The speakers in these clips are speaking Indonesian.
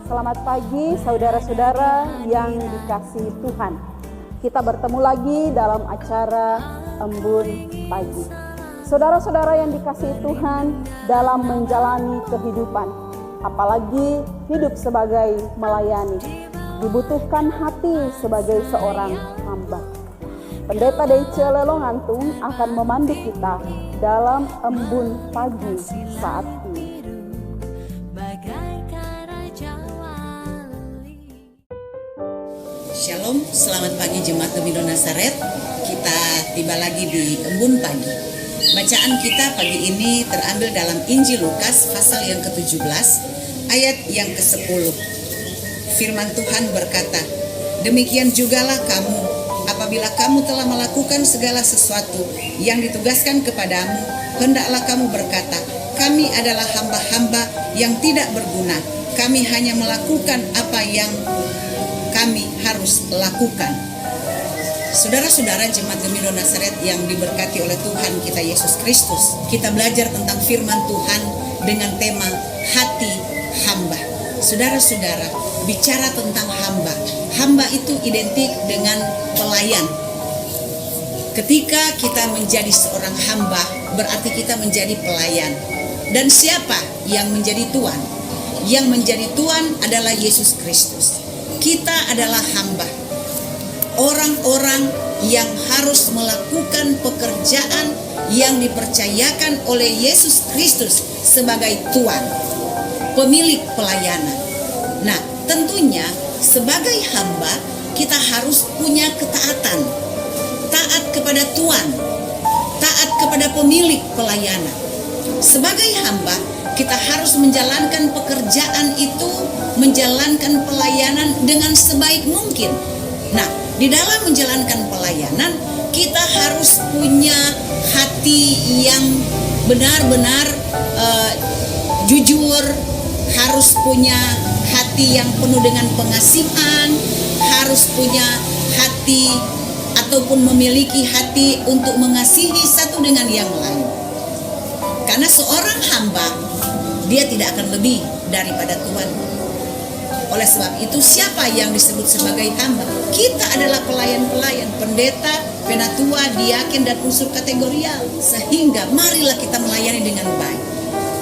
Selamat pagi saudara-saudara yang dikasihi Tuhan. Kita bertemu lagi dalam acara Embun Pagi. Saudara-saudara yang dikasihi Tuhan, dalam menjalani kehidupan, apalagi hidup sebagai melayani, dibutuhkan hati sebagai seorang hamba. Pendeta Deice Lelongantung akan memandu kita dalam Embun Pagi saat ini. Shalom, selamat pagi Jemaat Gemindo Nazaret. Kita tiba lagi di Embun Pagi. Bacaan kita pagi ini terambil dalam Injil Lukas pasal yang ke-17 ayat yang ke-10. Firman Tuhan berkata, "Demikian jugalah kamu, apabila kamu telah melakukan segala sesuatu yang ditugaskan kepadamu, hendaklah kamu berkata, kami adalah hamba-hamba yang tidak berguna. Kami hanya melakukan apa yang kami harus lakukan." Saudara-saudara Jemaat Gemindo Nazaret yang diberkati oleh Tuhan kita Yesus Kristus, kita belajar tentang firman Tuhan dengan tema hati hamba. Saudara-saudara, bicara tentang hamba, hamba itu identik dengan pelayan. Ketika kita menjadi seorang hamba, berarti kita menjadi pelayan. Dan siapa yang menjadi tuan? Yang menjadi tuan adalah Yesus Kristus. Kita adalah hamba, orang-orang yang harus melakukan pekerjaan yang dipercayakan oleh Yesus Kristus sebagai tuan, pemilik pelayanan. Nah, tentunya sebagai hamba kita harus punya ketaatan, taat kepada tuan, taat kepada pemilik pelayanan. Sebagai hamba kita harus menjalankan pekerjaan itu, menjalankan pelayanan dengan sebaik mungkin. Nah, di dalam menjalankan pelayanan, kita harus punya hati yang benar-benar jujur, harus punya hati yang penuh dengan pengasihan, harus punya hati ataupun memiliki hati untuk mengasihi satu dengan yang lain. Karena seorang hamba, dia tidak akan lebih daripada Tuhan. Oleh sebab itu, siapa yang disebut sebagai hamba? Kita adalah pelayan-pelayan, pendeta, penatua, diaken, dan unsur kategorial. Sehingga marilah kita melayani dengan baik,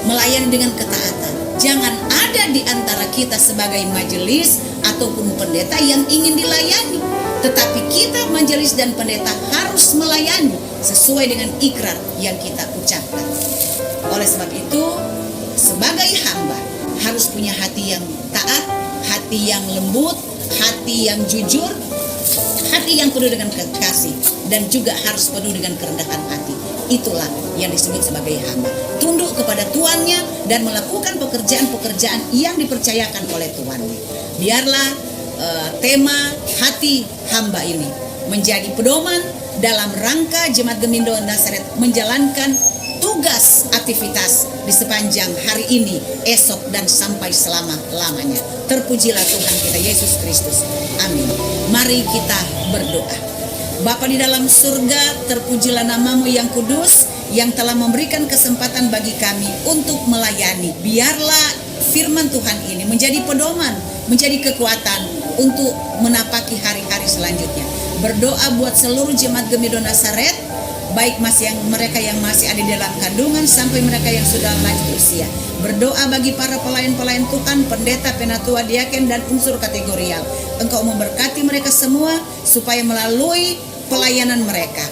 melayani dengan ketaatan. Jangan ada di antara kita sebagai majelis ataupun pendeta yang ingin dilayani. Tetapi kita majelis dan pendeta harus melayani sesuai dengan ikrar yang kita ucapkan. Oleh sebab itu, sebagai hamba harus punya hati yang taat, hati yang lembut, hati yang jujur, hati yang penuh dengan kasih, dan juga harus penuh dengan kerendahan hati. Itulah yang disebut sebagai hamba. Tunduk kepada tuannya dan melakukan pekerjaan-pekerjaan yang dipercayakan oleh tuannya. Biarlah tema hati hamba ini menjadi pedoman dalam rangka Jemaat Gemindo Nazaret menjalankan tugas aktivitas di sepanjang hari ini, esok, dan sampai selama-lamanya. Terpujilah Tuhan kita Yesus Kristus. Amin. Mari kita berdoa. Bapa di dalam surga, terpujilah namamu yang kudus, yang telah memberikan kesempatan bagi kami untuk melayani. Biarlah firman Tuhan ini menjadi pedoman, menjadi kekuatan untuk menapaki hari-hari selanjutnya. Berdoa buat seluruh Jemaat Gemindo Nazaret, baik mereka yang masih ada di dalam kandungan sampai mereka yang sudah lanjut usia. Berdoa bagi para pelayan-pelayan Tuhan, pendeta, penatua, diaken, dan unsur kategorial. Engkau memberkati mereka semua supaya melalui pelayanan mereka,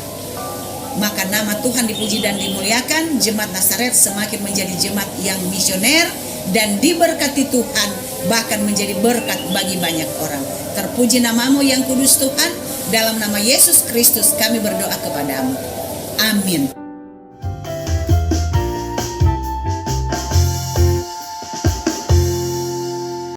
maka nama Tuhan dipuji dan dimuliakan. Jemaat Nazaret semakin menjadi jemaat yang misioner dan diberkati Tuhan, bahkan menjadi berkat bagi banyak orang. Terpuji namamu yang kudus Tuhan. Dalam nama Yesus Kristus kami berdoa kepadamu. Amin.